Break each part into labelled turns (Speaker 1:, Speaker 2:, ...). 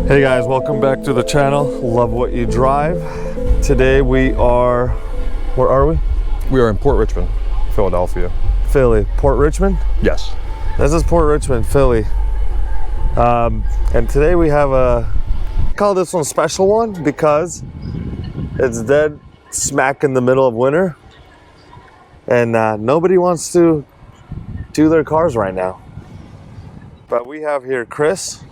Speaker 1: Hey guys, welcome back to the channel. Love what you drive. Today we are, where are we?
Speaker 2: We are in Port Richmond, Philadelphia.
Speaker 1: Philly. Port Richmond?
Speaker 2: Yes.
Speaker 1: This is Port Richmond, Philly. And today we have I call this one a special one because it's dead smack in the middle of winter. And nobody wants to do their cars right now. But we have here Chris.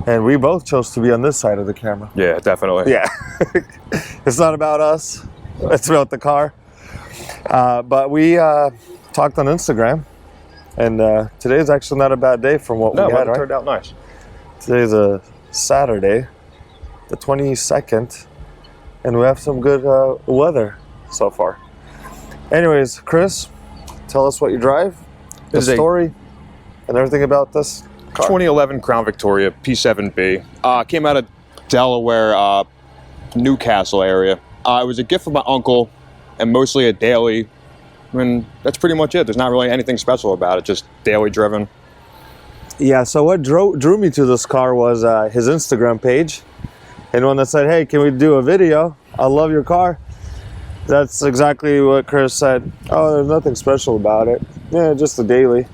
Speaker 1: And we both chose to be on this side of the camera.
Speaker 2: Yeah, definitely.
Speaker 1: Yeah. It's not about us. It's about the car. But we talked on Instagram. And today's actually not a bad day from what we had, right?
Speaker 2: Turned out nice.
Speaker 1: Today's a Saturday, the 22nd. And we have some good weather so far. Anyways, Chris, tell us what you drive, the story, and everything about this car.
Speaker 2: 2011 Crown Victoria P7B. Came out of Delaware, Newcastle area. It was a gift from my uncle and mostly a daily. I mean, that's pretty much it. There's not really anything special about it, just daily driven.
Speaker 1: Yeah, so what drew me to this car was his Instagram page. And when I said, hey, can we do a video? I love your car. That's exactly what Chris said. Oh, there's nothing special about it. Yeah, just a daily.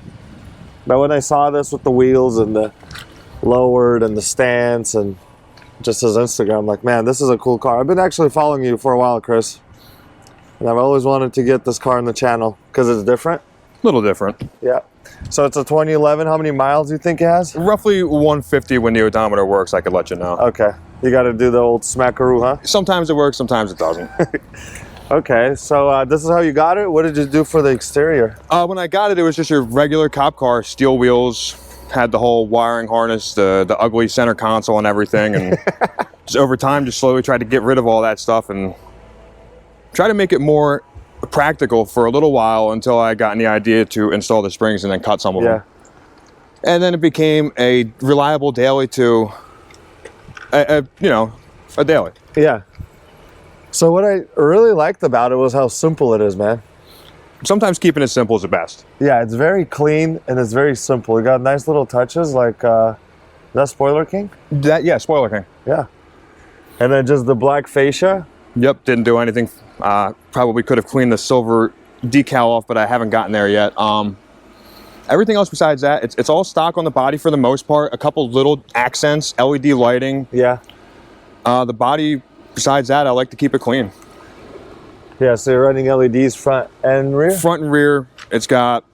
Speaker 1: But when I saw this with the wheels and the lowered and the stance and just his Instagram, I'm like, man, this is a cool car. I've been actually following you for a while, Chris. And I've always wanted to get this car on the channel because it's different.
Speaker 2: A little different.
Speaker 1: Yeah. So it's a 2011. How many miles do you think it has?
Speaker 2: Roughly 150 when the odometer works, I could let you know.
Speaker 1: Okay. You got to do the old smackaroo, huh?
Speaker 2: Sometimes it works, sometimes it doesn't.
Speaker 1: Okay, so this is how you got it? What did you do for the exterior?
Speaker 2: When I got it, it was just your regular cop car, steel wheels, had the whole wiring harness, the ugly center console and everything, and just over time, just slowly tried to get rid of all that stuff and try to make it more practical for a little while until I got the idea to install the springs and then cut some of them. And then it became a reliable daily to, a daily.
Speaker 1: Yeah. So what I really liked about it was how simple it is, man.
Speaker 2: Sometimes keeping it simple is the best.
Speaker 1: Yeah, it's very clean and it's very simple. You got nice little touches like, is that Spoiler King?
Speaker 2: Yeah, Spoiler King.
Speaker 1: Yeah. And then just the black fascia.
Speaker 2: Yep, didn't do anything. Probably could have cleaned the silver decal off, but I haven't gotten there yet. Everything else besides that, it's all stock on the body for the most part. A couple little accents, LED lighting.
Speaker 1: Yeah.
Speaker 2: The body, besides that, I like to keep it clean.
Speaker 1: Yeah, so you're running LEDs front and rear?
Speaker 2: Front and rear. It's got,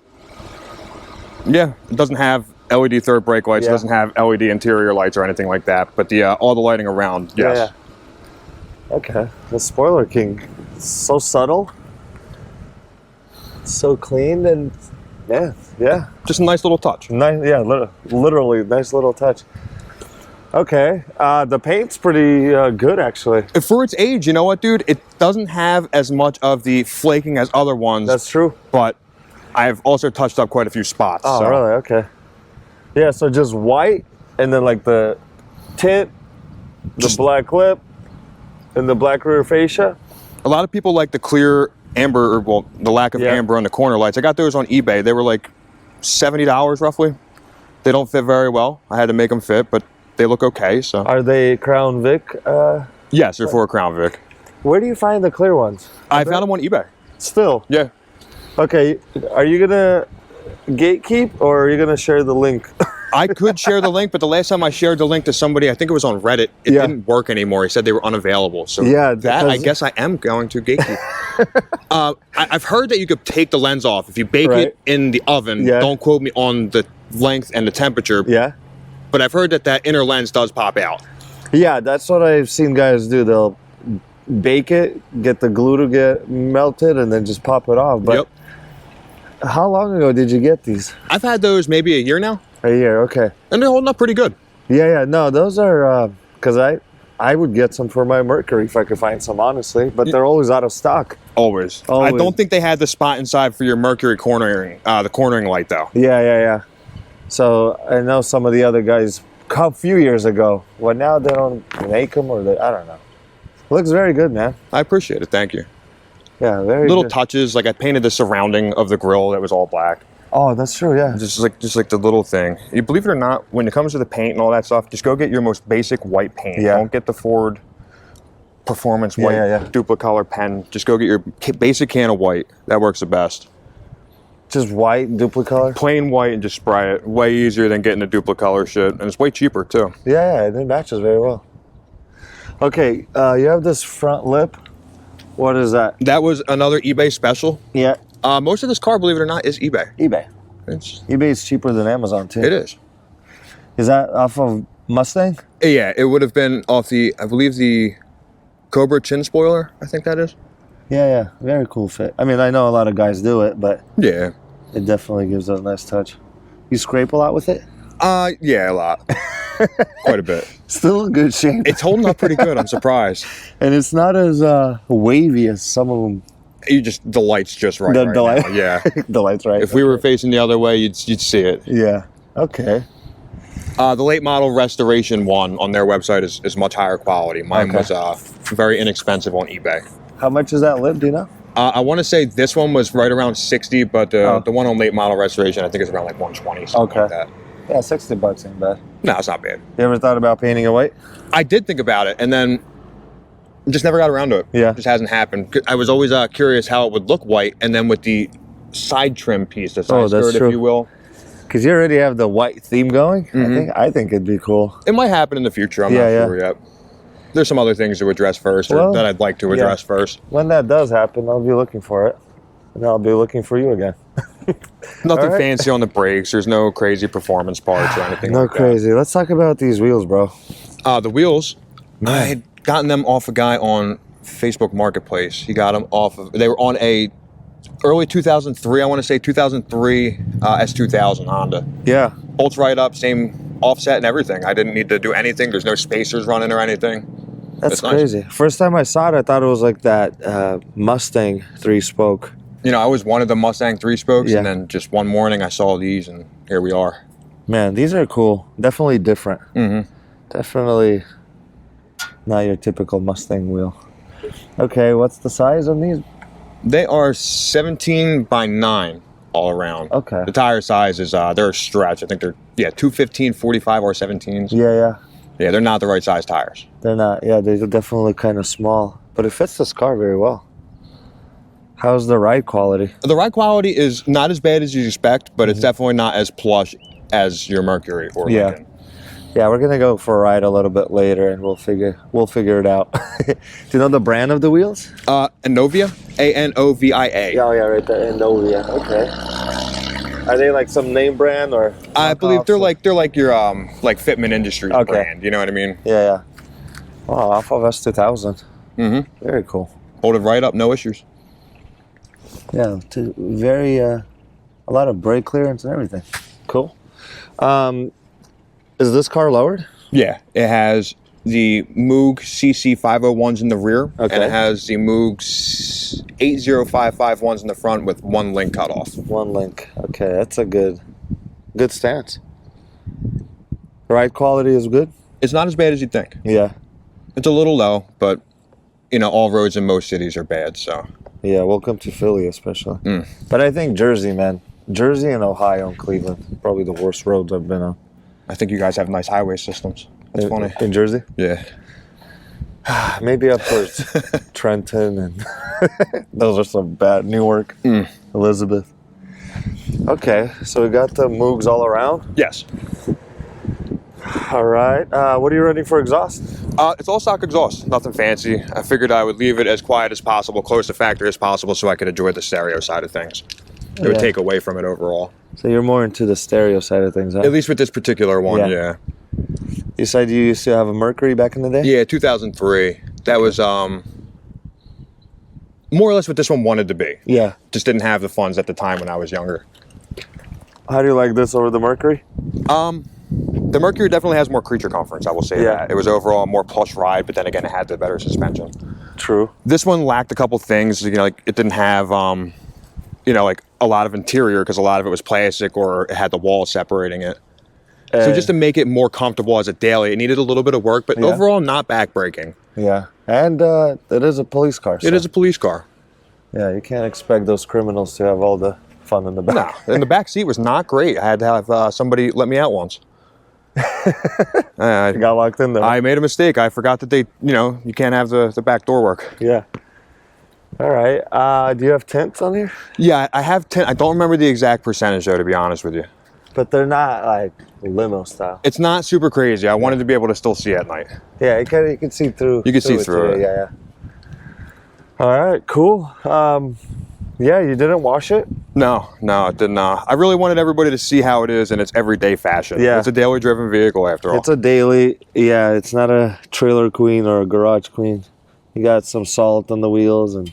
Speaker 2: it doesn't have LED third brake lights. It doesn't have LED interior lights or anything like that. But all the lighting around, yes.
Speaker 1: Yeah. Okay, the Spoiler King, it's so subtle, so clean, and yeah.
Speaker 2: Just a nice little touch.
Speaker 1: Nice, yeah, literally nice little touch. Okay, the paint's pretty good actually.
Speaker 2: For its age, you know what, dude? It doesn't have as much of the flaking as other ones.
Speaker 1: That's true.
Speaker 2: But I've also touched up quite a few spots.
Speaker 1: Oh, so. Really? Okay. Yeah, so just white, and then like the tint, the black lip, and the black rear fascia.
Speaker 2: A lot of people like the clear amber, or well, the lack of amber on the corner lights. I got those on eBay. They were like $70 roughly. They don't fit very well. I had to make them fit, but they look okay. So.
Speaker 1: Are they Crown Vic?
Speaker 2: Yes, they're for a Crown Vic.
Speaker 1: Where do you find the clear ones?
Speaker 2: I found them on eBay.
Speaker 1: Still?
Speaker 2: Yeah.
Speaker 1: Okay, are you gonna gatekeep or are you gonna share the link?
Speaker 2: I could share the link, but the last time I shared the link to somebody, I think it was on Reddit, it didn't work anymore. He said they were unavailable. So I guess I am going to gatekeep. I've heard that you could take the lens off if you bake it in the oven. Don't quote me on the length and the temperature.
Speaker 1: Yeah.
Speaker 2: But I've heard that inner lens does pop out.
Speaker 1: Yeah, that's what I've seen guys do. They'll bake it, get the glue to get melted, and then just pop it off. But how long ago did you get these?
Speaker 2: I've had those maybe a year now.
Speaker 1: A year, okay.
Speaker 2: And they're holding up pretty good.
Speaker 1: Yeah, no, those are, because I would get some for my Mercury if I could find some, honestly, but they're always out of stock.
Speaker 2: Always. I don't think they had the spot inside for your Mercury cornering, the cornering light, though.
Speaker 1: Yeah. So I know some of the other guys a few years ago. Well, now they don't make them, or I don't know. Looks very good, man.
Speaker 2: I appreciate it. Thank you.
Speaker 1: Yeah, very
Speaker 2: little
Speaker 1: good.
Speaker 2: touches, like I painted the surrounding of the grill that was all black.
Speaker 1: Oh, that's true. Yeah.
Speaker 2: Just like the little thing. You believe it or not, when it comes to the paint and all that stuff, just go get your most basic white paint.
Speaker 1: Yeah.
Speaker 2: Don't get the Ford Performance white duplicolor pen. Just go get your basic can of white. That works the best.
Speaker 1: Just white duplicolor.
Speaker 2: Plain white and just spray it. Way easier than getting the duplicolor shit, and it's way cheaper too.
Speaker 1: Yeah, it matches very well. Okay, you have this front lip. What is that?
Speaker 2: That was another eBay special.
Speaker 1: Yeah.
Speaker 2: Most of this car, believe it or not, is eBay.
Speaker 1: eBay. eBay is cheaper than Amazon too.
Speaker 2: It is.
Speaker 1: Is that off of Mustang?
Speaker 2: Yeah, it would have been off the, I believe the Cobra chin spoiler. I think that is.
Speaker 1: Yeah. Very cool fit. I mean, I know a lot of guys do it, but
Speaker 2: yeah,
Speaker 1: it definitely gives it a nice touch. You scrape a lot with it?
Speaker 2: Yeah, a lot. Quite a bit.
Speaker 1: Still in good shape.
Speaker 2: It's holding up pretty good. I'm surprised.
Speaker 1: And it's not as wavy as some of them.
Speaker 2: The light's just right.
Speaker 1: The light.
Speaker 2: Now. Yeah.
Speaker 1: The light's right.
Speaker 2: If we were facing the other way, you'd see it.
Speaker 1: Yeah. Okay.
Speaker 2: The late model restoration one on their website is much higher quality. Mine was very inexpensive on eBay.
Speaker 1: How much is that lip? Do you know?
Speaker 2: I want to say this one was right around 60, but the one on late model restoration I think is around like 120. Something like that.
Speaker 1: Yeah, $60 ain't bad.
Speaker 2: No, it's not bad.
Speaker 1: You ever thought about painting it white?
Speaker 2: I did think about it, and then just never got around to it.
Speaker 1: Yeah.
Speaker 2: It just hasn't happened. I was always curious how it would look white, and then with the side trim piece, the side skirt, if you will.
Speaker 1: Because you already have the white theme going. I think it'd be cool.
Speaker 2: It might happen in the future. I'm not sure yet. There's some other things to address first, or that I'd like to address first.
Speaker 1: When that does happen, I'll be looking for it. And I'll be looking for you again.
Speaker 2: Nothing fancy on the brakes. There's no crazy performance parts or anything like that.
Speaker 1: No crazy. Let's talk about these wheels, bro.
Speaker 2: The wheels, I had gotten them off a guy on Facebook Marketplace. He got them off of, they were on a early 2003, I want to say 2003 S2000 Honda.
Speaker 1: Yeah.
Speaker 2: Bolts right up, same offset and everything. I didn't need to do anything. There's no spacers running or anything.
Speaker 1: That's crazy. Nice. First time I saw it, I thought it was like that Mustang 3-spoke.
Speaker 2: You know, I always wanted the Mustang 3-spokes, and then just one morning I saw these, and here we are.
Speaker 1: Man, these are cool. Definitely different. Definitely not your typical Mustang wheel. Okay, what's the size on these?
Speaker 2: They are 17 by 9 all around.
Speaker 1: Okay.
Speaker 2: The tire size is, they're a stretch. I think they're, 215, 45, or 17s.
Speaker 1: Yeah.
Speaker 2: Yeah, they're not the right size tires.
Speaker 1: They're not. Yeah, they're definitely kind of small. But it fits this car very well. How's the ride quality?
Speaker 2: The ride quality is not as bad as you'd expect, but it's definitely not as plush as your Mercury or Lincoln.
Speaker 1: Yeah, we're gonna go for a ride a little bit later, and we'll figure it out. Do you know the brand of the wheels?
Speaker 2: Anovia, ANOVIA.
Speaker 1: Yeah, right there, Anovia. Okay. Are they like some name brand or?
Speaker 2: I believe they're like your like Fitment Industries brand. You know what I mean?
Speaker 1: Yeah. Oh, off of S2000. Very cool.
Speaker 2: Hold it right up, no issues.
Speaker 1: Yeah, very a lot of brake clearance and everything. Cool. Is this car lowered?
Speaker 2: Yeah, it has the Moog CC 501s in the rear, and it has the Moog 80551s in the front with one link cut off.
Speaker 1: One link. Okay, that's a good stance. Ride quality is good?
Speaker 2: It's not as bad as you'd think.
Speaker 1: Yeah.
Speaker 2: It's a little low, but you know, all roads in most cities are bad, so.
Speaker 1: Yeah, welcome to Philly especially. But I think Jersey, man. Jersey and Ohio and Cleveland, probably the worst roads I've been on.
Speaker 2: I think you guys have nice highway systems. That's funny.
Speaker 1: In Jersey?
Speaker 2: Yeah.
Speaker 1: Maybe up towards Trenton and those are some bad. Newark, Elizabeth. Okay, so we got the Moogs all around?
Speaker 2: Yes.
Speaker 1: All right. What are you running for exhaust?
Speaker 2: It's all stock exhaust, nothing fancy. I figured I would leave it as quiet as possible, close to factory as possible, so I could enjoy the stereo side of things. It would take away from it overall.
Speaker 1: So you're more into the stereo side of things, huh?
Speaker 2: At least with this particular one, yeah.
Speaker 1: You said you used to have a Mercury back in the day?
Speaker 2: Yeah, 2003. That was more or less what this one wanted to be.
Speaker 1: Yeah.
Speaker 2: Just didn't have the funds at the time when I was younger.
Speaker 1: How do you like this over the Mercury?
Speaker 2: The Mercury definitely has more creature comforts, I will say that. It was overall a more plush ride, but then again, it had the better suspension. True. This one lacked a couple things. You know, like it didn't have, you know, like a lot of interior because a lot of it was plastic or it had the wall separating it. So just to make it more comfortable as a daily, it needed a little bit of work, but overall not backbreaking. Yeah, and it is a police car. So. It is a police car.
Speaker 1: Yeah, you can't expect those criminals to have all the fun in the back.
Speaker 2: No, and the back seat was not great. I had to have somebody let me out once.
Speaker 1: You got locked in there.
Speaker 2: I made a mistake. I forgot that you can't have the back door work.
Speaker 1: Yeah. All right. Do you have tints on here?
Speaker 2: Yeah, I have tint. I don't remember the exact percentage though, to be honest with you.
Speaker 1: But they're not like limo style.
Speaker 2: It's not super crazy. I wanted to be able to still see at night.
Speaker 1: Yeah, you can see through.
Speaker 2: You can see through it.
Speaker 1: Yeah. All right, cool. Yeah, you didn't wash it?
Speaker 2: No, it did not. I really wanted everybody to see how it is in its everyday fashion.
Speaker 1: Yeah.
Speaker 2: It's a daily driven vehicle after all.
Speaker 1: It's a daily, yeah, it's not a trailer queen or a garage queen. You got some salt on the wheels and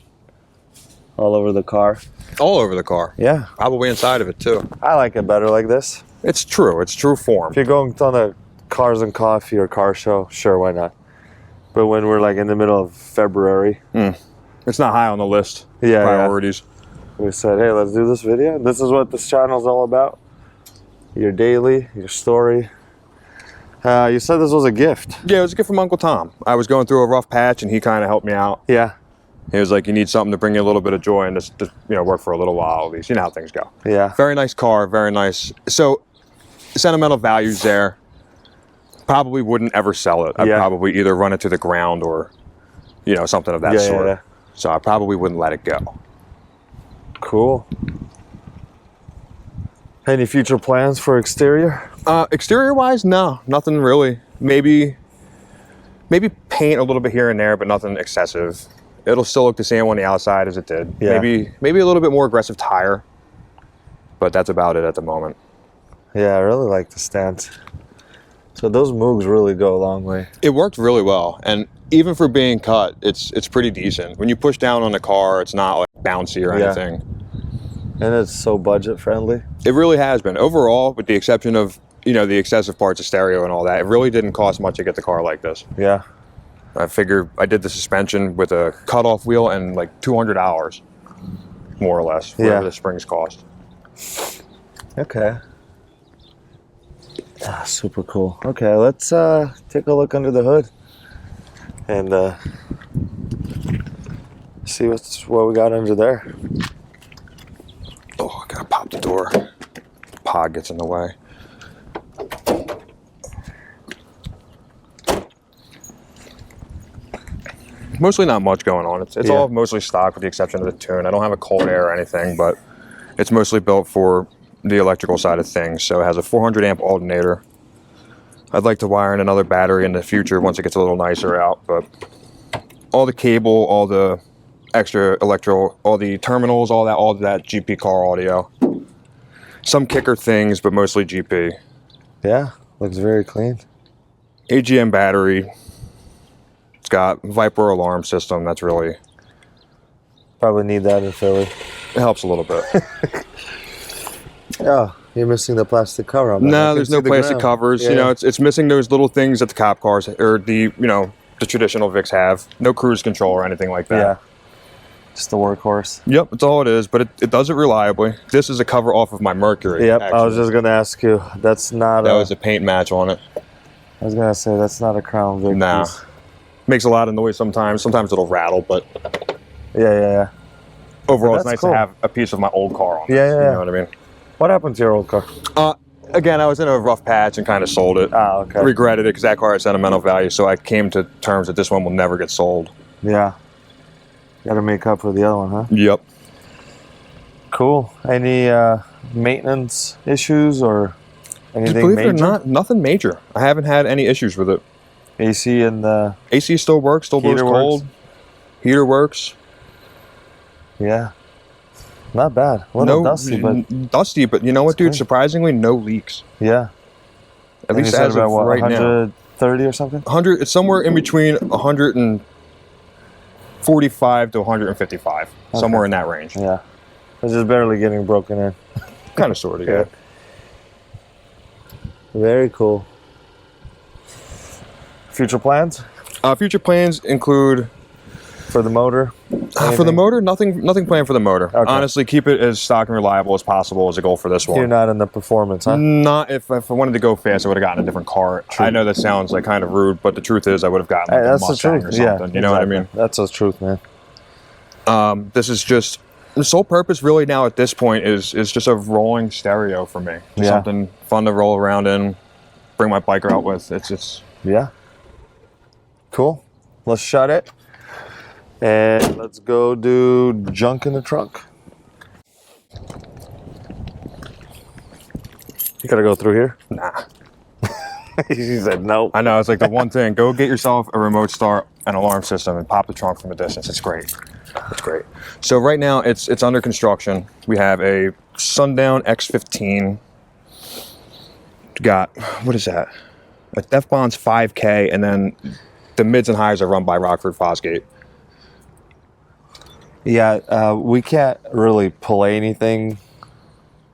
Speaker 1: all over the car.
Speaker 2: All over the car.
Speaker 1: Yeah.
Speaker 2: Probably inside of it too.
Speaker 1: I like it better like this.
Speaker 2: It's true. It's true form.
Speaker 1: If you're going on a Cars and Coffee or car show, sure, why not? But when we're like in the middle of February.
Speaker 2: It's not high on the list.
Speaker 1: Yeah.
Speaker 2: Priorities.
Speaker 1: We said, hey, let's do this video. This is what this channel is all about. Your daily, your story. You said this was a gift.
Speaker 2: Yeah, it was a gift from Uncle Tom. I was going through a rough patch and he kind of helped me out.
Speaker 1: Yeah.
Speaker 2: He was like, you need something to bring you a little bit of joy and just work for a little while at least. You know how things go.
Speaker 1: Yeah.
Speaker 2: Very nice car, very nice. So, sentimental values there. Probably wouldn't ever sell it. I'd probably either run it to the ground or, something of that sort.
Speaker 1: Yeah.
Speaker 2: So I probably wouldn't let it go.
Speaker 1: Cool. Any future plans for exterior?
Speaker 2: Exterior-wise, no, nothing really. Maybe paint a little bit here and there, but nothing excessive. It'll still look the same on the outside as it did.
Speaker 1: Yeah.
Speaker 2: Maybe a little bit more aggressive tire, but that's about it at the moment.
Speaker 1: Yeah, I really like the stance. So those Moogs really go a long way.
Speaker 2: It worked really well, and even for being cut, it's pretty decent. When you push down on the car, it's not like bouncy or anything.
Speaker 1: And it's so budget friendly.
Speaker 2: It really has been. Overall, with the exception of, the excessive parts of stereo and all that, it really didn't cost much to get the car like this.
Speaker 1: Yeah.
Speaker 2: I figured I did the suspension with a cutoff wheel and like $200, more or less, whatever the springs cost.
Speaker 1: Okay. Super cool. Okay, let's take a look under the hood and see what we got under there.
Speaker 2: Oh, I gotta pop the door. Pod gets in the way. Mostly not much going on. It's all mostly stock with the exception of the tune. I don't have a cold air or anything, but it's mostly built for the electrical side of things. So it has a 400 amp alternator. I'd like to wire in another battery in the future once it gets a little nicer out, but all the cable, all the extra all the terminals, all that GP car audio. Some kicker things, but mostly GP.
Speaker 1: Yeah, looks very clean.
Speaker 2: AGM battery. It's got Viper alarm system. That's really...
Speaker 1: Probably need that in Philly.
Speaker 2: It helps a little bit.
Speaker 1: Oh, you're missing the plastic cover on that.
Speaker 2: No, there's no plastic covers.
Speaker 1: Yeah.
Speaker 2: It's missing those little things that the cop cars or the traditional Vics have. No cruise control or anything like that.
Speaker 1: Yeah. Just the workhorse.
Speaker 2: Yep, that's all it is, but it does it reliably. This is a cover off of my Mercury.
Speaker 1: Yep,
Speaker 2: actually.
Speaker 1: I was just going to ask you. That's not
Speaker 2: That was a paint match on it.
Speaker 1: I was going to say, that's not a Crown Vic
Speaker 2: Nah.
Speaker 1: piece.
Speaker 2: Makes a lot of noise sometimes. Sometimes it'll rattle, but
Speaker 1: Yeah.
Speaker 2: overall it's
Speaker 1: That's
Speaker 2: nice
Speaker 1: cool.
Speaker 2: to have a piece of my old car on it.
Speaker 1: Yeah.
Speaker 2: You know what I mean?
Speaker 1: What happened to your old car?
Speaker 2: Again, I was in a rough patch and kind of sold it.
Speaker 1: Ah, okay.
Speaker 2: Regretted it because that car had sentimental value, so I came to terms that this one will never get sold.
Speaker 1: Yeah. Got to make up for the other one, huh?
Speaker 2: Yep.
Speaker 1: Cool. Any maintenance issues or anything
Speaker 2: Believe it or
Speaker 1: major?
Speaker 2: not, nothing major. I haven't had any issues with it.
Speaker 1: AC and the...
Speaker 2: AC still works, still blows
Speaker 1: Heater
Speaker 2: cold.
Speaker 1: works.
Speaker 2: Heater works.
Speaker 1: Yeah. Not bad. A little dusty, but
Speaker 2: you know what, dude?
Speaker 1: clean.
Speaker 2: Surprisingly, no leaks.
Speaker 1: yeah.
Speaker 2: At least as of right now.
Speaker 1: 130 or something?
Speaker 2: 100. It's somewhere in between 145 to 155, somewhere in that range.
Speaker 1: Yeah. It's just barely getting broken in.
Speaker 2: Kind of, sort of. Yeah.
Speaker 1: Very cool. Future plans
Speaker 2: Future plans include
Speaker 1: for the motor?
Speaker 2: for the motor. Nothing planned for the motor.
Speaker 1: Okay.
Speaker 2: Honestly, keep it as stock and reliable as possible as a goal for this one.
Speaker 1: You're not in the performance, huh?
Speaker 2: Not if I wanted to go fast, I would have gotten a different car.
Speaker 1: True.
Speaker 2: I know that sounds like kind of rude, but the truth is, I would have gotten like a
Speaker 1: That's the
Speaker 2: Mustang
Speaker 1: truth.
Speaker 2: or something.
Speaker 1: Yeah,
Speaker 2: You know what I mean?
Speaker 1: That's the truth, man.
Speaker 2: This is just The sole purpose really now at this point is just a rolling stereo for me. Just something fun to roll around in, bring my biker out with. It's
Speaker 1: Yeah. Cool. Let's shut it. And let's go do junk in the trunk. You gotta go through here?
Speaker 2: nah.
Speaker 1: He said no.
Speaker 2: I know, it's like the one thing. Go get yourself a remote start and alarm system and pop the trunk from a distance. It's great. It's great. So right now it's under construction. We have a Sundown X15. Got, what is that? A Def Bond's 5K, and then the mids and highs are run by Rockford Fosgate.
Speaker 1: Yeah, we can't really play anything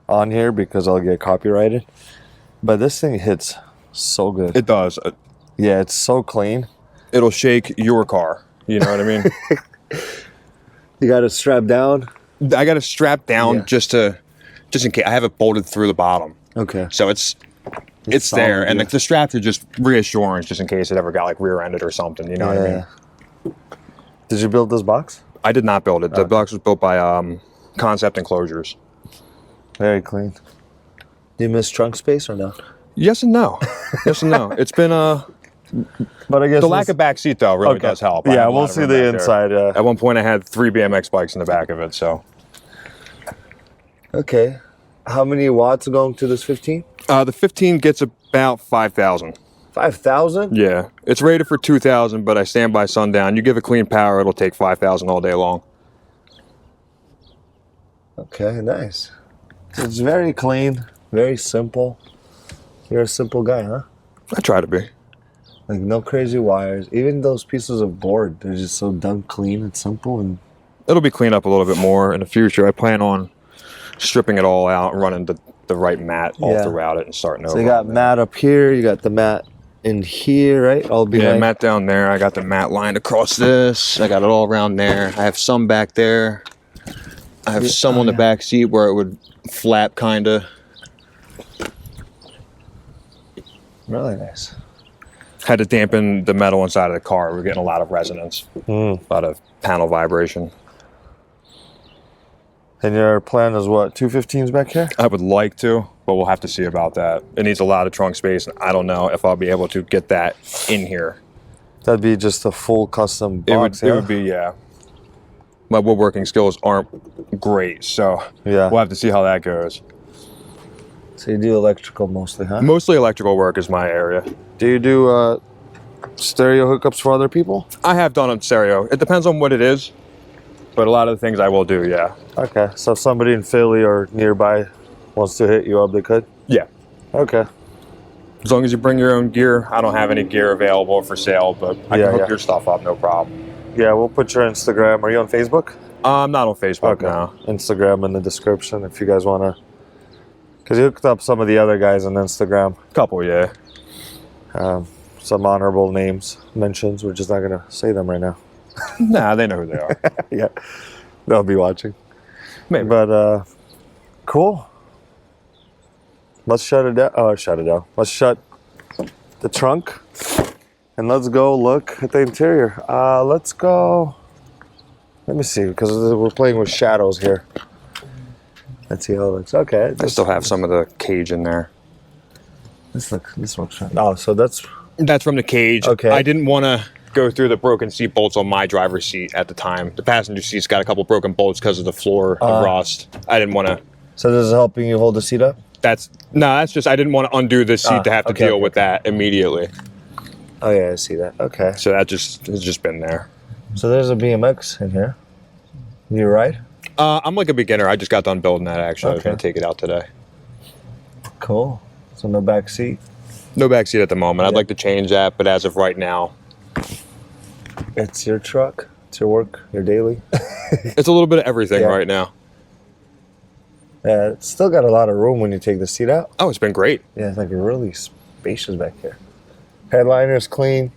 Speaker 1: on here because I'll get copyrighted. But this thing hits so good.
Speaker 2: It does.
Speaker 1: Yeah, it's so clean.
Speaker 2: It'll shake your car. You know what I mean?
Speaker 1: You got it strapped down?
Speaker 2: I got it strapped down just in case. I have it bolted through the bottom.
Speaker 1: Okay.
Speaker 2: So it's there,
Speaker 1: solid,
Speaker 2: and
Speaker 1: yeah.
Speaker 2: the straps are just reassurance, just in case it ever got like rear-ended or something. You know what I mean?
Speaker 1: Did you build this box?
Speaker 2: I did not build it. The box was built by Concept Enclosures.
Speaker 1: Very clean. Do you miss trunk space or no?
Speaker 2: Yes and no. Yes and no. It's been
Speaker 1: But I guess
Speaker 2: the lack of back seat though really does help. I
Speaker 1: Yeah,
Speaker 2: have a
Speaker 1: we'll
Speaker 2: lot of
Speaker 1: see
Speaker 2: room
Speaker 1: the
Speaker 2: back there.
Speaker 1: inside.
Speaker 2: At one point, I had 3 BMX bikes in the back of it. So
Speaker 1: Okay. How many watts are going to this 15?
Speaker 2: the 15 gets about 5,000.
Speaker 1: 5,000?
Speaker 2: Yeah, it's rated for 2,000, but I stand by Sundown. You give it clean power, it'll take 5,000 all day long.
Speaker 1: Okay, nice. It's very clean, very simple. You're a simple guy, huh?
Speaker 2: I try to be.
Speaker 1: Like no crazy wires. Even those pieces of board, they're just so done clean and simple. And
Speaker 2: It'll be cleaned up a little bit more in the future. I plan on stripping it all out and running the right mat all throughout it and starting over.
Speaker 1: so you got mat up here, you got the mat in here, right? All behind.
Speaker 2: Yeah, mat down there. I got the mat lined across this. I got it all around there. I have some back there. I have some on the back seat where it would flap, kind of.
Speaker 1: Really nice.
Speaker 2: Had to dampen the metal inside of the car. We're getting a lot of resonance, a lot of panel vibration.
Speaker 1: And your plan is what, 215s back here?
Speaker 2: I would like to, but we'll have to see about that. It needs a lot of trunk space, and I don't know if I'll be able to get that in here.
Speaker 1: That'd be just a full custom box.
Speaker 2: It would be, yeah. My woodworking skills aren't great, so we'll have to see how that goes.
Speaker 1: So you do electrical mostly, huh?
Speaker 2: Mostly electrical work is my area.
Speaker 1: Do you do stereo hookups for other people?
Speaker 2: I have done a stereo. It depends on what it is, but a lot of the things I will do, yeah.
Speaker 1: Okay, so if somebody in Philly or nearby wants to hit you up, they could?
Speaker 2: Yeah.
Speaker 1: Okay.
Speaker 2: As long as you bring your own gear. I don't have any gear available for sale, but I can hook your stuff up, no problem.
Speaker 1: Yeah, we'll put your Instagram. Are you on Facebook?
Speaker 2: I'm not on Facebook now.
Speaker 1: Instagram in the description if you guys want to. Because you hooked up some of the other guys on Instagram.
Speaker 2: Couple, yeah.
Speaker 1: Some honorable names, mentions. We're just not going to say them right now.
Speaker 2: Nah, they know who they are.
Speaker 1: Yeah, they'll be watching.
Speaker 2: Maybe.
Speaker 1: But, cool. Let's shut it down. Oh, shut it down. Let's shut the trunk. And let's go look at the interior. Let's go. Let me see, because we're playing with shadows here. Let's see how it looks. Okay.
Speaker 2: I still have some of the cage in there.
Speaker 1: This looks. Oh, so that's
Speaker 2: from the cage.
Speaker 1: Okay.
Speaker 2: I didn't want to go through the broken seat bolts on my driver's seat at the time. The passenger seat's got a couple broken bolts because of the floor of rust. I didn't want to.
Speaker 1: So this is helping you hold the seat up?
Speaker 2: That's just I didn't want to undo this seat to have to deal with that immediately.
Speaker 1: Oh yeah, I see that. Okay.
Speaker 2: So that has just been there.
Speaker 1: So there's a BMX in here. You ride?
Speaker 2: I'm like a beginner. I just got done building that actually. I was
Speaker 1: Okay.
Speaker 2: going to take it out today.
Speaker 1: Cool. So no back seat.
Speaker 2: No backseat at the moment. I'd like to change that, but as of right now,
Speaker 1: It's your truck. It's your work. Your daily.
Speaker 2: it's a little bit of everything right now.
Speaker 1: Yeah, it's still got a lot of room when you take the seat out.
Speaker 2: Oh, it's been great.
Speaker 1: Yeah, it's like really spacious back here. Headliner's clean.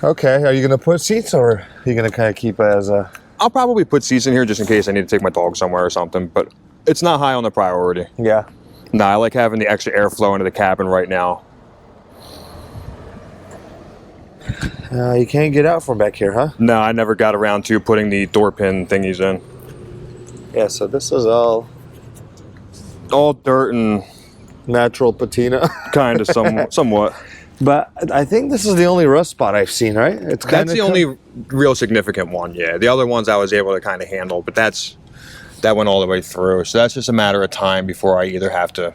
Speaker 1: Okay, are you gonna put seats or are you gonna kind of keep it as a?
Speaker 2: I'll probably put seats in here just in case I need to take my dog somewhere or something, but it's not high on the priority.
Speaker 1: Yeah.
Speaker 2: No, I like having the extra airflow into the cabin right now.
Speaker 1: You can't get out from back here, huh?
Speaker 2: No, I never got around to putting the door pin thingies in.
Speaker 1: Yeah, so this is all
Speaker 2: dirt and
Speaker 1: natural patina.
Speaker 2: kind of somewhat.
Speaker 1: But I think this is the only rust spot I've seen, right? It's
Speaker 2: That's the only real significant one, yeah. The other ones I was able to kind of handle, but that went all the way through. So that's just a matter of time before I either have to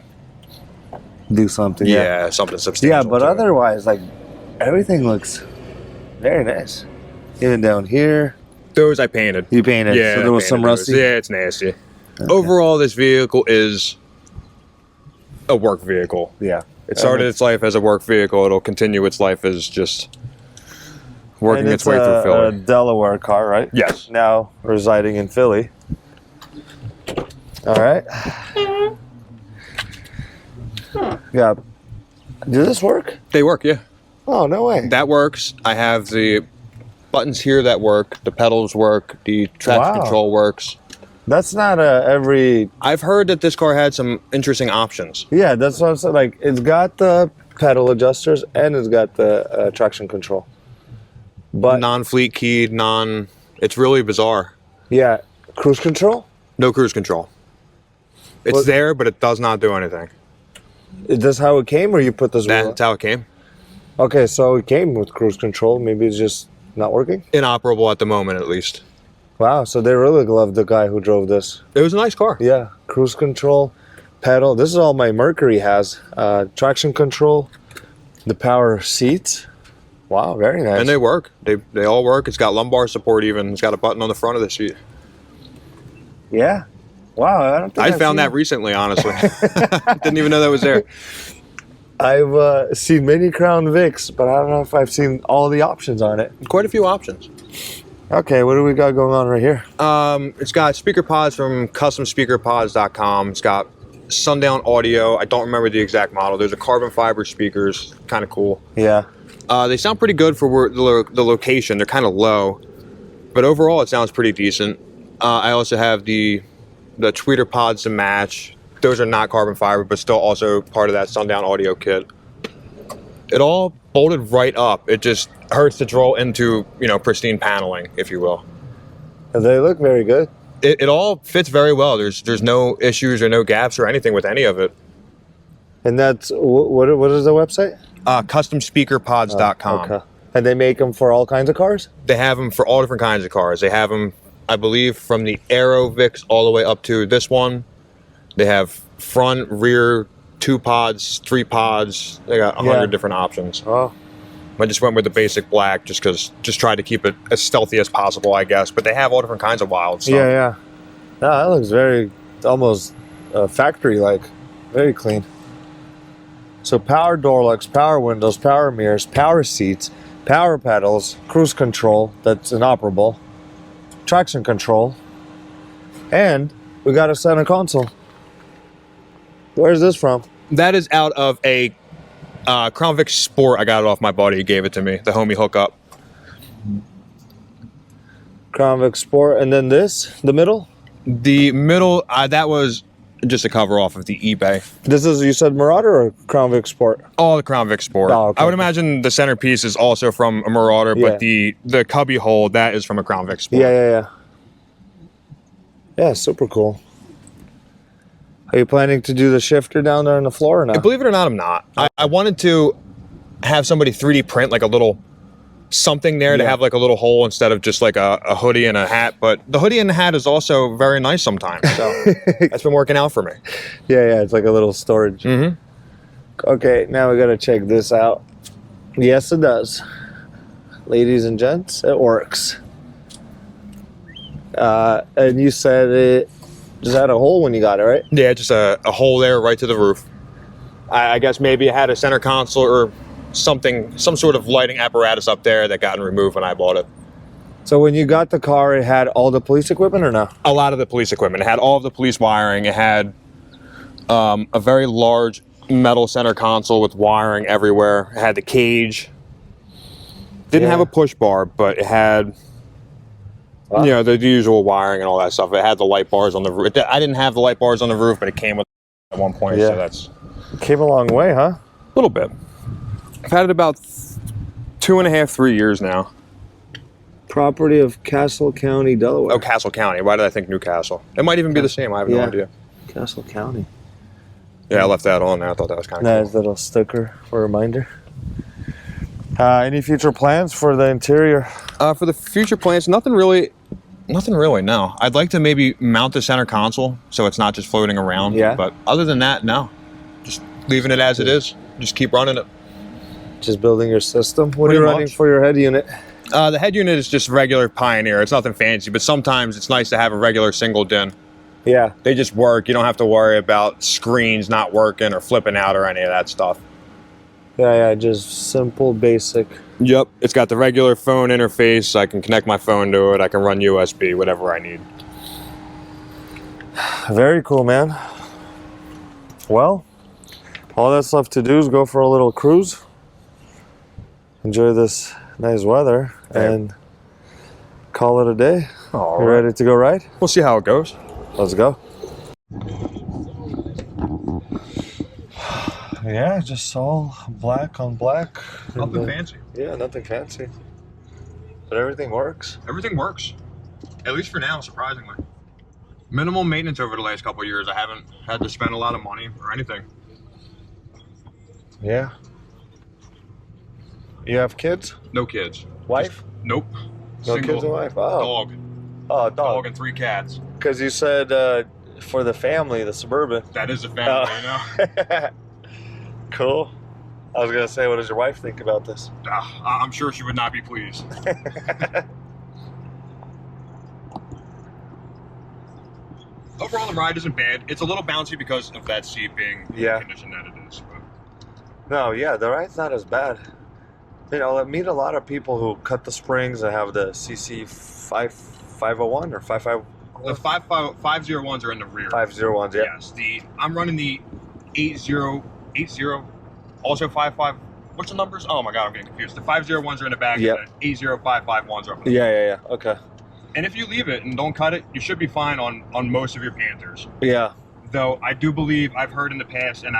Speaker 1: do something.
Speaker 2: Yeah, something substantial.
Speaker 1: Yeah, but otherwise, like, everything looks very nice. Even down here.
Speaker 2: Those I painted.
Speaker 1: You painted?
Speaker 2: Yeah,
Speaker 1: so there was some rusty?
Speaker 2: Yeah, it's nasty. Okay. Overall, this vehicle is a work vehicle.
Speaker 1: Yeah.
Speaker 2: It started its life as a work vehicle. It'll continue its life as just working its way through Philly.
Speaker 1: A Delaware car, right?
Speaker 2: Yes.
Speaker 1: Now residing in Philly. All right. Yeah. Do this work?
Speaker 2: They work, yeah.
Speaker 1: Oh, no way.
Speaker 2: That works. I have the buttons here that work. The pedals work. The traction control works.
Speaker 1: That's not every...
Speaker 2: I've heard that this car had some interesting options.
Speaker 1: Yeah, that's what I'm saying. Like, it's got the pedal adjusters and it's got the traction control. But
Speaker 2: non-fleet keyed, it's really bizarre.
Speaker 1: Yeah. Cruise control?
Speaker 2: No cruise control. It's there, but it does not do anything.
Speaker 1: Is this how it came, or you put this?
Speaker 2: That's how it came.
Speaker 1: Okay, so it came with cruise control. Maybe it's just not working?
Speaker 2: Inoperable at the moment, at least.
Speaker 1: Wow, so they really loved the guy who drove this.
Speaker 2: It was a nice car.
Speaker 1: Yeah, cruise control, pedal. This is all my Mercury has. Traction control, the power seats. Wow, very nice.
Speaker 2: And they work. They all work. It's got lumbar support even. It's got a button on the front of the seat.
Speaker 1: Yeah. Wow, I don't think
Speaker 2: I found that recently, honestly. Didn't even know that was there.
Speaker 1: I've seen many Crown Vics, but I don't know if I've seen all the options on it.
Speaker 2: Quite a few options.
Speaker 1: Okay, what do we got going on right here?
Speaker 2: It's got speaker pods from customspeakerpods.com. It's got Sundown audio. I don't remember the exact model. There's a carbon fiber speakers. Kind of cool.
Speaker 1: Yeah.
Speaker 2: They sound pretty good for the location. They're kind of low, but overall it sounds pretty decent. I also have the tweeter pods to match. Those are not carbon fiber, but still also part of that Sundown audio kit. It all bolted right up. It just hurts to draw into, pristine paneling, if you will.
Speaker 1: They look very good.
Speaker 2: It all fits very well. There's no issues or no gaps or anything with any of it.
Speaker 1: And that's, what is the website?
Speaker 2: Customspeakerpods.com.
Speaker 1: Okay. And they make them for all kinds of cars?
Speaker 2: They have them for all different kinds of cars. They have them, I believe, from the Aero Vix all the way up to this one. They have front, rear, 2 pods, 3 pods. They got 100 different options.
Speaker 1: Oh.
Speaker 2: I just went with the basic black just tried to keep it as stealthy as possible, I guess. But they have all different kinds of wild stuff.
Speaker 1: Yeah. No, that looks very, almost factory-like. Very clean. So power door locks, power windows, power mirrors, power seats, power pedals, cruise control that's inoperable, traction control, and we got a center console. Where's this from?
Speaker 2: That is out of a Crown Vic Sport. I got it off my buddy. He gave it to me. The homie hookup.
Speaker 1: Crown Vic Sport. And then this, the middle?
Speaker 2: The middle, that was just a cover off of the eBay.
Speaker 1: This is, you said Marauder or Crown Vic Sport?
Speaker 2: Oh, the Crown Vic Sport.
Speaker 1: Oh, okay.
Speaker 2: I would imagine the centerpiece is also from a Marauder, but the cubby hole, that is from a Crown Vic Sport.
Speaker 1: Yeah. Yeah, super cool. Are you planning to do the shifter down there on the floor or not?
Speaker 2: Believe it or not, I'm not. I wanted to have somebody 3D print like a little something there to have like a little hole instead of just like a hoodie and a hat. But the hoodie and the hat is also very nice sometimes. So that's been working out for me.
Speaker 1: Yeah, it's like a little storage.
Speaker 2: Mm-hmm.
Speaker 1: Okay, now we got to check this out. Yes, it does. Ladies and gents, it works. And you said it just had a hole when you got it, right?
Speaker 2: Yeah, just a hole there right to the roof. I guess maybe it had a center console or something, some sort of lighting apparatus up there that got removed when I bought it.
Speaker 1: So when you got the car, it had all the police equipment or no?
Speaker 2: A lot of the police equipment. It had all of the police wiring. It had a very large metal center console with wiring everywhere. It had the cage. Didn't have a push bar, but it had...
Speaker 1: Wow.
Speaker 2: The usual wiring and all that stuff. It had the light bars on the roof. I didn't have the light bars on the roof, but it came with at one point, so that's...
Speaker 1: It came a long way, huh?
Speaker 2: A little bit. I've had it about 2.5, 3 years now.
Speaker 1: Property of Castle County, Delaware.
Speaker 2: Oh, Castle County. Why did I think Newcastle? It might even be the same. I have no idea.
Speaker 1: Castle County.
Speaker 2: Yeah, I left that on there. I thought that was kind of
Speaker 1: Nice little sticker for a reminder. Any future plans for the interior?
Speaker 2: For the future plans, nothing really, no. I'd like to maybe mount the center console so it's not just floating around.
Speaker 1: Yeah.
Speaker 2: But other than that, no. Just leaving it as it is. Just keep running it.
Speaker 1: Just building your system? What are you
Speaker 2: Pretty
Speaker 1: running
Speaker 2: much.
Speaker 1: for your head unit?
Speaker 2: The head unit is just regular Pioneer. It's nothing fancy, but sometimes it's nice to have a regular single din.
Speaker 1: Yeah.
Speaker 2: They just work. You don't have to worry about screens not working or flipping out or any of that stuff.
Speaker 1: Yeah, just simple, basic.
Speaker 2: Yep. It's got the regular phone interface. I can connect my phone to it. I can run USB, whatever I need.
Speaker 1: Very cool, man. Well, all that's left to do is go for a little cruise. Enjoy this nice weather and call it a day.
Speaker 2: All
Speaker 1: You
Speaker 2: right.
Speaker 1: ready to go ride?
Speaker 2: We'll see how it goes.
Speaker 1: Let's go. Yeah, just all black on black.
Speaker 2: Nothing fancy.
Speaker 1: Yeah, nothing fancy. But everything works.
Speaker 2: Everything works. At least for now, surprisingly. Minimal maintenance over the last couple of years. I haven't had to spend a lot of money or anything.
Speaker 1: Yeah. You have kids?
Speaker 2: No kids.
Speaker 1: Wife?
Speaker 2: Nope.
Speaker 1: No
Speaker 2: Single
Speaker 1: kids and wife? Oh.
Speaker 2: dog.
Speaker 1: Oh,
Speaker 2: Dog
Speaker 1: dog.
Speaker 2: and 3 cats.
Speaker 1: Because you said for the family, the Suburban.
Speaker 2: That is a family, you know?
Speaker 1: Cool. I was going to say, what does your wife think about this?
Speaker 2: I'm sure she would not be pleased. Overall, the ride isn't bad. It's a little bouncy because of that seat being the condition that it is. But.
Speaker 1: No, yeah, the ride's not as bad. You know, I meet a lot of people who cut the springs and have the CC 501 or 55.
Speaker 2: The 501s are in the rear.
Speaker 1: 501s, yeah.
Speaker 2: Yes. I'm running the 8080, also 55. What's the numbers? Oh my god, I'm getting confused. The 501s are in the back.
Speaker 1: Yep.
Speaker 2: And the 80551s are up.
Speaker 1: Yeah. Okay.
Speaker 2: And if you leave it and don't cut it, you should be fine on most of your Panthers.
Speaker 1: Yeah.
Speaker 2: Though I do believe I've heard in the past, and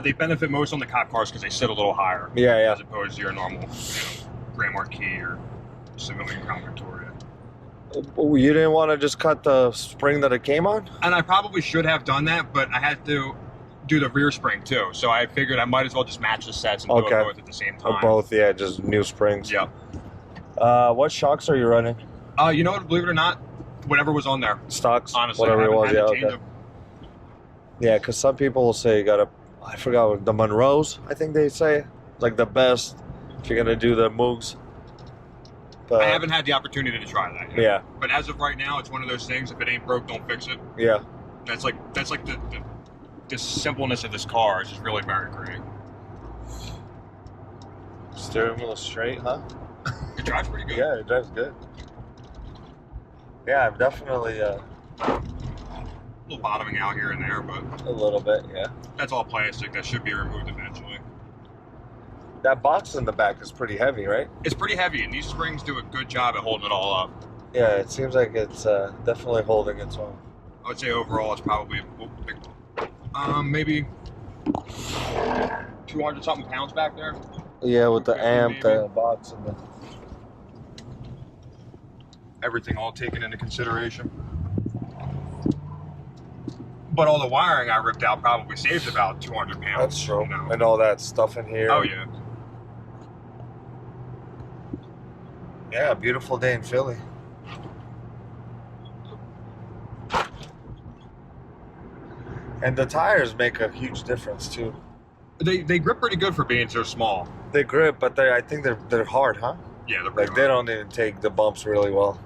Speaker 2: they benefit most on the cop cars because they sit a little higher.
Speaker 1: Yeah.
Speaker 2: As opposed to your normal, Grand Marquis or civilian Crown Victoria.
Speaker 1: You didn't want to just cut the spring that it came on?
Speaker 2: And I probably should have done that, but I had to do the rear spring too. So I figured I might as well just match the sets and do it both at the same time.
Speaker 1: Or both, yeah, just new springs.
Speaker 2: Yeah.
Speaker 1: What shocks are you running?
Speaker 2: You know what? Believe it or not, whatever was on there.
Speaker 1: Stocks?
Speaker 2: Honestly,
Speaker 1: whatever it was, yeah,
Speaker 2: okay.
Speaker 1: okay. Yeah, because some people will say you got to, I forgot, what, the Monroes, I think they say, like the best if you're going to do the Moogs. But,
Speaker 2: I haven't had the opportunity to try that yet.
Speaker 1: Yeah.
Speaker 2: But as of right now, it's one of those things, if it ain't broke, don't fix it.
Speaker 1: Yeah.
Speaker 2: That's like the simpleness of this car is just really very great.
Speaker 1: Steering wheel straight, huh?
Speaker 2: It drives pretty good.
Speaker 1: Yeah, it drives good. Yeah, I've definitely
Speaker 2: A little bottoming out here and there, but
Speaker 1: a little bit, yeah.
Speaker 2: that's all plastic. That should be removed eventually.
Speaker 1: That box in the back is pretty heavy, right?
Speaker 2: It's pretty heavy, and these springs do a good job at holding it all up.
Speaker 1: Yeah, it seems like it's definitely holding its own.
Speaker 2: I would say overall it's probably maybe 200 something pounds back there.
Speaker 1: Yeah, with the amp,
Speaker 2: maybe.
Speaker 1: the box, and the...
Speaker 2: Everything all taken into consideration. But all the wiring I ripped out probably saved about 200 pounds.
Speaker 1: That's true.
Speaker 2: You know?
Speaker 1: And all that stuff in here.
Speaker 2: Oh yeah.
Speaker 1: Yeah, beautiful day in Philly. And the tires make a huge difference too.
Speaker 2: They grip pretty good for being so small.
Speaker 1: They grip, but I think they're hard, huh?
Speaker 2: Yeah, they're
Speaker 1: Like they don't even take the bumps really well.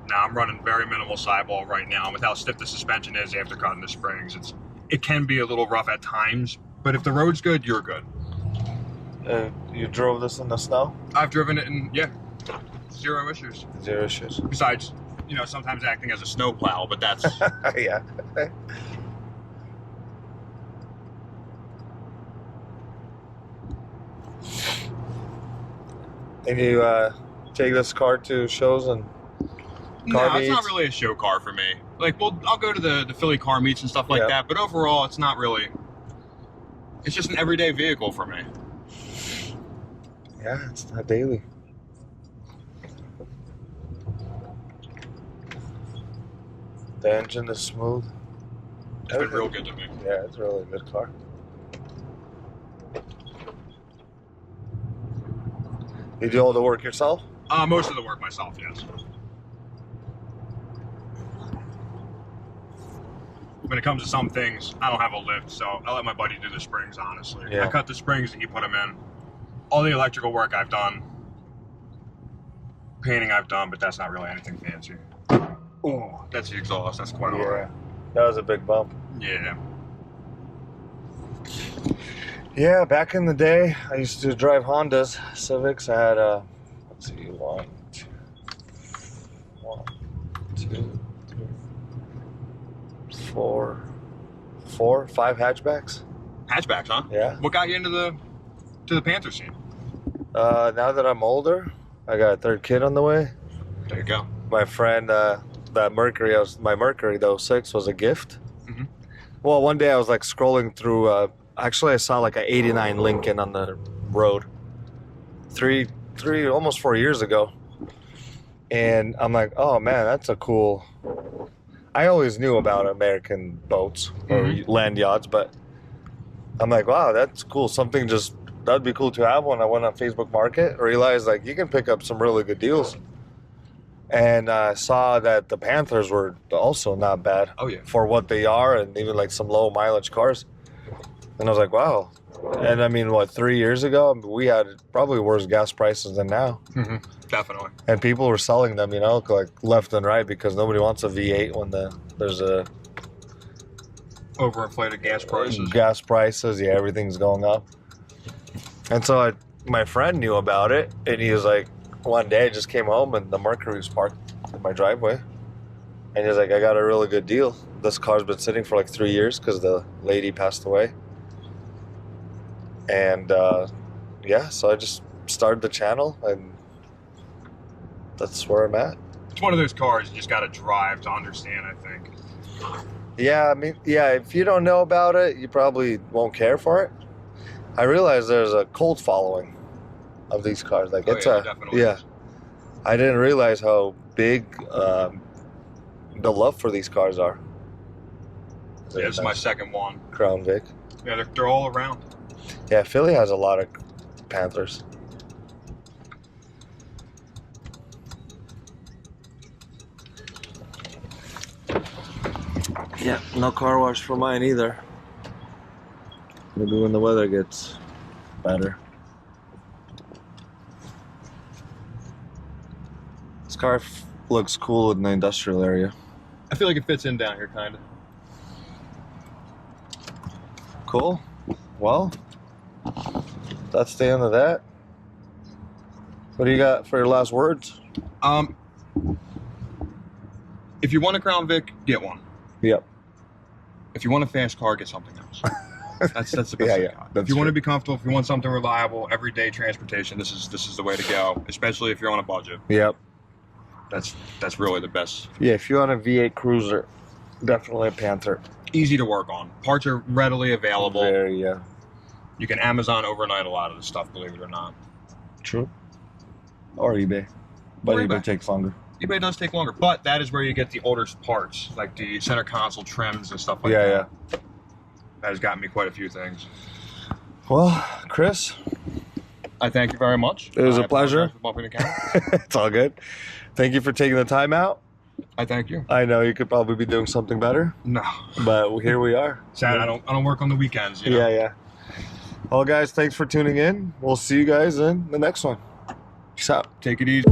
Speaker 2: Now I'm running very minimal sidewall right now, and with how stiff the suspension is after cutting the springs, it can be a little rough at times. But if the road's good, you're good.
Speaker 1: You drove this in the snow?
Speaker 2: I've driven it in zero issues.
Speaker 1: Zero issues.
Speaker 2: Besides, sometimes acting as a snowplow, but that's
Speaker 1: Yeah. And you take this car to shows and car
Speaker 2: no, it's not
Speaker 1: meets?
Speaker 2: really a show car for me. Like, well, I'll go to the Philly car meets and stuff like that, but overall, it's not really. It's just an everyday vehicle for me.
Speaker 1: Yeah, it's not daily. The engine is smooth.
Speaker 2: It's been real good to me.
Speaker 1: Yeah, it's a really good car. You do all the work yourself?
Speaker 2: Most of the work myself, yes. When it comes to some things, I don't have a lift, so I let my buddy do the springs, honestly.
Speaker 1: Yeah.
Speaker 2: I cut the springs and he put them in. All the electrical work I've done. Painting I've done, but that's not really anything fancy. Oh, that's the exhaust. That's quite alright.
Speaker 1: That was a big bump.
Speaker 2: Yeah.
Speaker 1: Yeah, back in the day, I used to drive Hondas, Civics. I had let's see, 1, 2, 3, 4, 5 hatchbacks.
Speaker 2: Hatchbacks, huh?
Speaker 1: Yeah.
Speaker 2: What got you into the Panther scene?
Speaker 1: Now that I'm older, I got a third kid on the way.
Speaker 2: There you go.
Speaker 1: My friend, that Mercury, my Mercury, the 06 was a gift.
Speaker 2: Mm-hmm.
Speaker 1: Well, one day I was like scrolling through. Actually, I saw like a '89 Lincoln on the road, almost 4 years ago, and I'm like, oh man, that's a cool. I always knew about American boats or land yachts, but I'm like, wow, that's cool. Something just that'd be cool to have when I went on Facebook Market. Realized like you can pick up some really good deals. And I saw that the Panthers were also not bad.
Speaker 2: Oh, yeah.
Speaker 1: For what they are, and even like some low mileage cars. And I was like, wow. And I mean, what, 3 years ago, we had probably worse gas prices than now.
Speaker 2: Mm-hmm. Definitely.
Speaker 1: And people were selling them, you know, like left and right because nobody wants a V8 when there's a
Speaker 2: overinflated gas prices.
Speaker 1: Gas prices, yeah, everything's going up. And so my friend knew about it, and he was like, one day I just came home and the Mercury was parked in my driveway. And he's like, I got a really good deal. This car's been sitting for like 3 years because the lady passed away. And yeah, so I just started the channel and that's where I'm at.
Speaker 2: It's one of those cars you just got to drive to understand, I think.
Speaker 1: Yeah, I mean, yeah, if you don't know about it, you probably won't care for it. I realize there's a cult following of these cars. Like
Speaker 2: definitely.
Speaker 1: Yeah. I didn't realize how big the love for these cars are.
Speaker 2: Yeah, this is my second one.
Speaker 1: Crown Vic.
Speaker 2: Yeah, they're all around.
Speaker 1: Yeah, Philly has a lot of Panthers. Yeah, no car wash for mine either. Maybe when the weather gets better. This car looks cool in the industrial area.
Speaker 2: I feel like it fits in down here, kind of.
Speaker 1: Cool. Well, that's the end of that. What do you got for your last words?
Speaker 2: If you want a Crown Vic, get one.
Speaker 1: Yep.
Speaker 2: If you want a fast car, get something else. That's the best.
Speaker 1: Yeah.
Speaker 2: If you want to be comfortable, if you want something reliable, everyday transportation, this is the way to go. Especially if you're on a budget.
Speaker 1: Yep.
Speaker 2: That's really the best.
Speaker 1: Yeah, if you want a V8 Cruiser, definitely a Panther.
Speaker 2: Easy to work on. Parts are readily available.
Speaker 1: Very, yeah.
Speaker 2: You can Amazon overnight a lot of the stuff, believe it or not.
Speaker 1: True. Or eBay. But
Speaker 2: Or
Speaker 1: eBay
Speaker 2: eBay.
Speaker 1: takes longer.
Speaker 2: eBay does take longer, but that is where you get the older parts, like the center console trims and stuff like
Speaker 1: Yeah.
Speaker 2: that. That has gotten me quite a few things.
Speaker 1: Well, Chris,
Speaker 2: I thank you very much.
Speaker 1: it was
Speaker 2: I
Speaker 1: a pleasure.
Speaker 2: apologize for bumping the camera.
Speaker 1: It's all good. Thank you for taking the time out.
Speaker 2: I thank you.
Speaker 1: I know you could probably be doing something better,
Speaker 2: No,
Speaker 1: but here we are.
Speaker 2: sad. I don't work on the weekends. You know?
Speaker 1: Yeah. Well, guys, thanks for tuning in. We'll see you guys in the next one. Peace out.
Speaker 2: Take it easy.